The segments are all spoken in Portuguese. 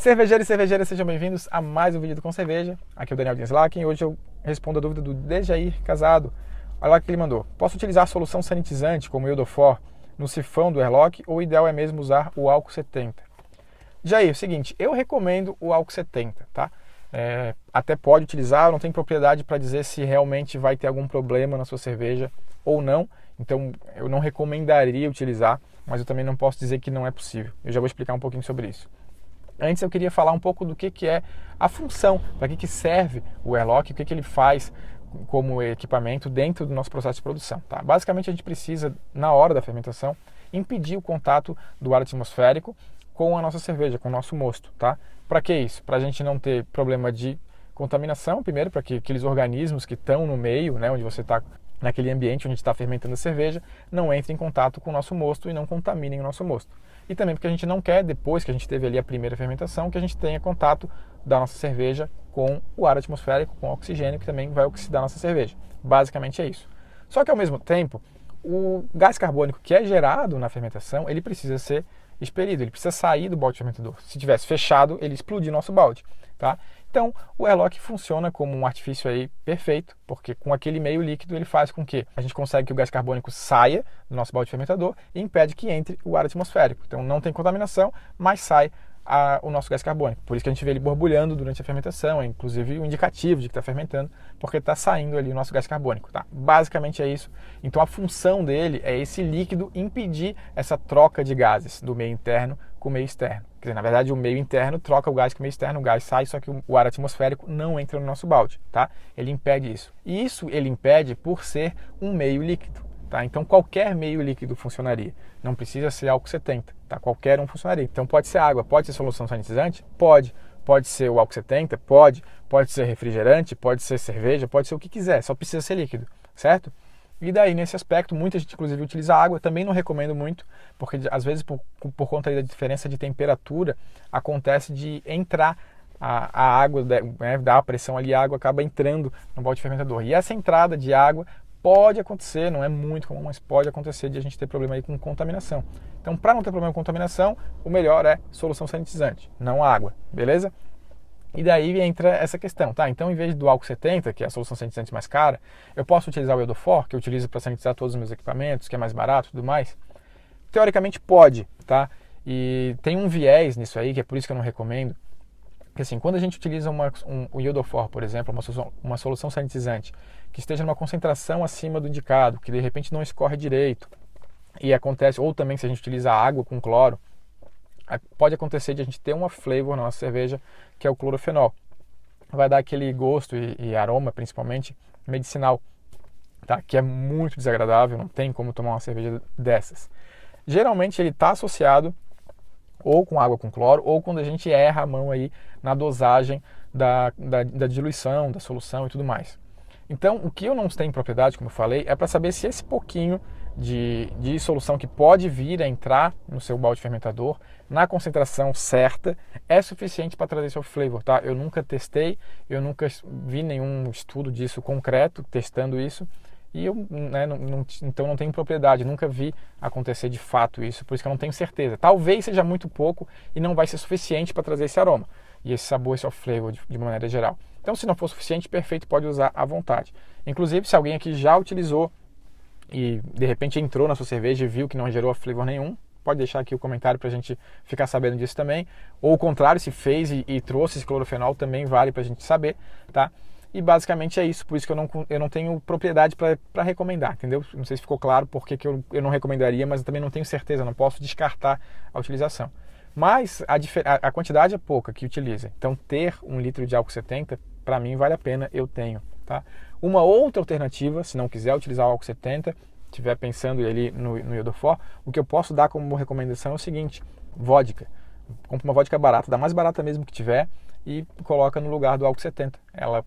Cervejeiros e cervejeiras, sejam bem-vindos a mais um vídeo do Com Cerveja. Aqui é o Daniel Dinslaken e hoje eu respondo a dúvida do Dejair Casado. Olha lá o que ele mandou. Posso utilizar solução sanitizante como o Iodofor no sifão do airlock ou o ideal é mesmo usar o álcool 70? Jair, é o seguinte, eu recomendo o álcool 70, tá? Até pode utilizar, eu não tenho propriedade para dizer se realmente vai ter algum problema na sua cerveja ou não. Então eu não recomendaria utilizar, mas eu também não posso dizer que não é possível. Eu já vou explicar um pouquinho sobre isso. Antes eu queria falar um pouco do que é a função, para que serve o airlock, o que ele faz como equipamento dentro do nosso processo de produção. Tá? Basicamente a gente precisa, na hora da fermentação, impedir o contato do ar atmosférico com a nossa cerveja, com o nosso mosto. Tá? Para que isso? Para a gente não ter problema de contaminação, primeiro, para que aqueles organismos que estão no meio, né, onde você está, naquele ambiente onde está fermentando a cerveja, não entrem em contato com o nosso mosto e não contaminem o nosso mosto. E também porque a gente não quer, depois que a gente teve ali a primeira fermentação, que a gente tenha contato da nossa cerveja com o ar atmosférico, com o oxigênio, que também vai oxidar a nossa cerveja. Basicamente é isso. Só que ao mesmo tempo, o gás carbônico que é gerado na fermentação, ele precisa ser expelido, ele precisa sair do balde fermentador. Se tivesse fechado, ele explodia nosso balde. Tá? Então, o airlock funciona como um artifício aí perfeito, porque com aquele meio líquido ele faz com que a gente consiga que o gás carbônico saia do nosso balde fermentador e impede que entre o ar atmosférico. Então não tem contaminação, mas sai o nosso gás carbônico. Por isso que a gente vê ele borbulhando durante a fermentação, é inclusive um indicativo de que está fermentando, porque está saindo ali o nosso gás carbônico. Tá? Basicamente é isso. Então a função dele é esse líquido impedir essa troca de gases do meio interno com o meio externo. Quer dizer, na verdade o meio interno troca o gás com o meio externo, o gás sai, só que o ar atmosférico não entra no nosso balde. Tá? Ele impede isso. E isso ele impede por ser um meio líquido. Tá? Então qualquer meio líquido funcionaria. Não precisa ser álcool 70. Tá? Qualquer um funcionaria. Então pode ser água, pode ser solução sanitizante? Pode. Pode ser o álcool 70? Pode. Pode ser refrigerante, pode ser cerveja, pode ser o que quiser. Só precisa ser líquido, certo? E daí, nesse aspecto, muita gente inclusive utiliza água. Também não recomendo muito, porque às vezes por conta da diferença de temperatura, acontece de entrar a água, né, dá a pressão ali, a água acaba entrando no balde fermentador. E essa entrada de água pode acontecer, não é muito comum, mas pode acontecer de a gente ter problema aí com contaminação. Então, para não ter problema com contaminação, o melhor é solução sanitizante, não água, beleza? E daí entra essa questão, tá? Então, em vez do álcool 70, que é a solução sanitizante mais cara, eu posso utilizar o Iodofor, que eu utilizo para sanitizar todos os meus equipamentos, que é mais barato e tudo mais? Teoricamente pode, tá? E tem um viés nisso aí, que é por isso que eu não recomendo, que assim, quando a gente utiliza o Iodofor, por exemplo, uma solução sanitizante, que esteja numa concentração acima do indicado, que de repente não escorre direito, e acontece, ou também se a gente utiliza água com cloro, pode acontecer de a gente ter uma flavor na nossa cerveja, que é o clorofenol. Vai dar aquele gosto e aroma, principalmente, medicinal, tá? Que é muito desagradável, não tem como tomar uma cerveja dessas. Geralmente ele está associado ou com água com cloro, ou quando a gente erra a mão aí na dosagem da diluição, da solução e tudo mais. Então, o que eu não tenho propriedade, como eu falei, é para saber se esse pouquinho de solução que pode vir a entrar no seu balde fermentador, na concentração certa, é suficiente para trazer seu flavor, tá? Eu nunca testei, eu nunca vi nenhum estudo disso concreto, testando isso, e eu então não tenho propriedade, nunca vi acontecer de fato isso, por isso que eu não tenho certeza. Talvez seja muito pouco e não vai ser suficiente para trazer esse aroma e esse sabor, esse flavor de maneira geral. Então, se não for suficiente, perfeito, pode usar à vontade. Inclusive, se alguém aqui já utilizou e de repente entrou na sua cerveja e viu que não gerou flavor nenhum, pode deixar aqui o comentário para a gente ficar sabendo disso também. Ou o contrário, se fez e trouxe esse clorofenol, também vale para a gente saber, tá? E basicamente é isso, por isso que eu não tenho propriedade para recomendar, entendeu? Não sei se ficou claro porque que eu não recomendaria, mas eu também não tenho certeza, não posso descartar a utilização. Mas a quantidade é pouca que utiliza, então ter 1 litro de álcool 70, para mim vale a pena, eu tenho. Tá? Uma outra alternativa, se não quiser utilizar o álcool 70, estiver pensando ali no Iodofor, o que eu posso dar como recomendação é o seguinte: vodka. Compre uma vodka barata, da mais barata mesmo que tiver, e coloca no lugar do álcool 70. Ela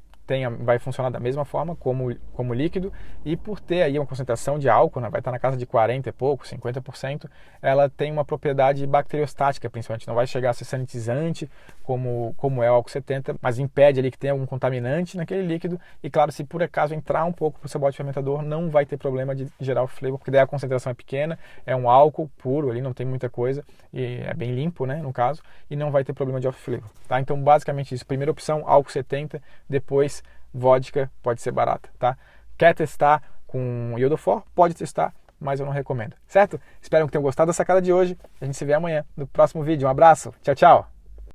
vai funcionar da mesma forma como líquido, e por ter aí uma concentração de álcool, né, vai estar na casa de 40 e pouco, 50%, ela tem uma propriedade bacteriostática, principalmente, não vai chegar a ser sanitizante como é o álcool 70, mas impede ali que tenha algum contaminante naquele líquido, e claro, se por acaso entrar um pouco para o seu bote fermentador, não vai ter problema de gerar off-flavor, porque daí a concentração é pequena, é um álcool puro ali, não tem muita coisa, e é bem limpo, né, no caso, e não vai ter problema de off-flavor, tá? Então, basicamente isso. Primeira opção, álcool 70, depois vodka, pode ser barata, tá? Quer testar com iodofor? Pode testar, mas eu não recomendo, certo? Espero que tenham gostado da sacada de hoje. A gente se vê amanhã no próximo vídeo. Um abraço, tchau, tchau!